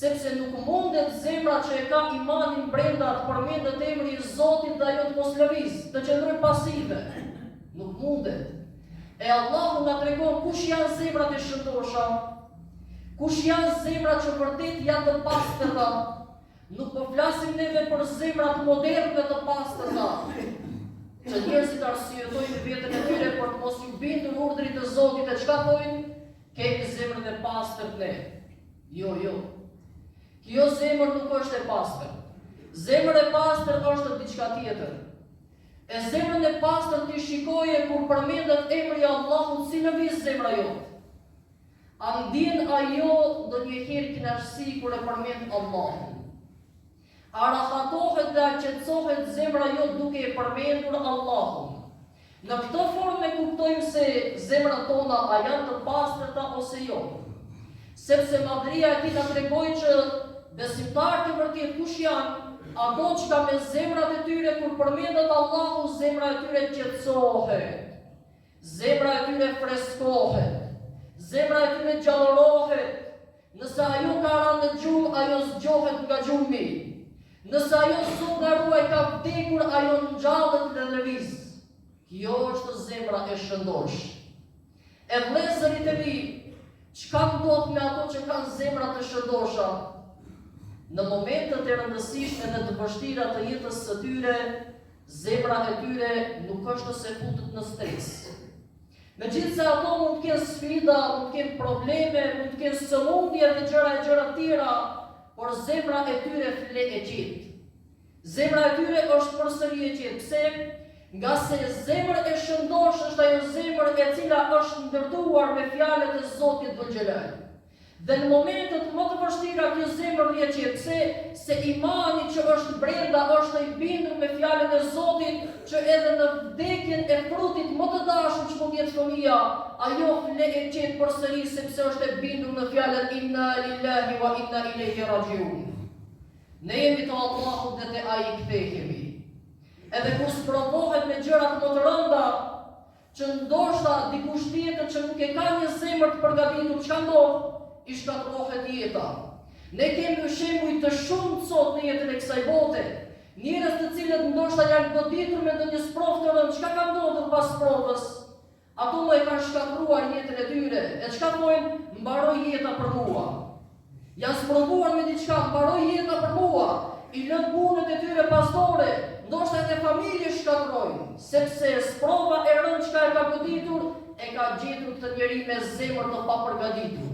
sepse nuk mundet zemra që e ka imanin brenda të përmendet emri i Zotit dhe ajo të mos lëviz, të qëndrojë pasive. Nuk mundet. E Allahu na tregon kush janë zemrat e shëndosha, kush janë zemrat që vërtet janë të pastërta. Nuk po flasim neve për zemrat moderne të pastërta, që njerëzit arsyetojnë veten e tyre për të mos u bindur urdhrit të Zotit e çka thojnë? Kemi zemrën e pastërt ne. Jo. Kjo zemër nuk është e pastër. Zemër e pastër është diçka tjetër. E zemrën e pastër ti shikoje kur përmendet emri i Allahut si lëviz zemra jote. A ndjen ajo ndonjëherë kënaqësi kur e përmend Allahun? A rahatohet dhe a qetësohet zemra jote duke e përmendur Allahun? Në këtë formë e kuptojmë se zemrat tona a janë të pastërta ose jo. Sepse madhëria e tij na tregoi që besimtarët e vërtet kush janë, ato që ka me zemrat e tyre kur përmendet Allahu, zemra e tyre qetësohet, zemra e tyre freskohet, zemra e tyre gjallërohet. Nëse ajo ka rënë në gjumë, ajo zgjohet nga gjumi. Nëse ajo sot nga ruaj ka vdekur, ajo ngjallet dhe lëviz. Kjo është zemra e shëndosh. E vëllezërit e mi, çka ndodh me ato që kanë zemra të shëndosha? Në momentet e rëndësishme dhe të vështira të jetës së tyre, zemra e tyre nuk është se futet në stres. Megjithse ato mund të kenë sfida, mund të kenë probleme, mund të kenë sëmundje dhe gjëra tjera, por zemra e tyre fle e qetë. Zemra e tyre është përsëri e qetë. Pse? Nga se zemër e shëndosh është ajo zemër e cila është ndërtuar me fjalët e Zotit Dhul Xhelal. Dhe në momentet më të vështira kjo zemër vjen qetëse se imani që është brenda është i bindur me fjalën e Zotit, që edhe në vdekjen e frutit më të dashur që mund jetë fëmia, ajo fle e qetë përsëri sepse është e bindur në fjalën inna lillahi wa inna ilaihi rajiun. Ne jemi të Allahut dhe te ai kthehemi. Edhe kur sprovohet me gjërat më të rënda, që ndoshta dikush tjetër që nuk e ka një zemër të përgatitur, çka ndodh? I shkatërrohet jeta. Ne kemi shembuj të shumë sot në jetën e kësaj bote. Njerëz të cilët ndoshta janë goditur me ndonjë sprovë të rëndë, çka ka ndodhur pas provës? Ato më e kanë shkatëruar jetën e tyre. E çka thonë? Mbaroi jeta për mua. Janë sprovuar me diçka, mbaroi jeta për mua. I lën punët e tyre pastore, ndoshta edhe familje shkatërrojnë, sepse sprova e rëndë çka e ka goditur, e ka gjetur këtë njeri me zemër të papërgatitur.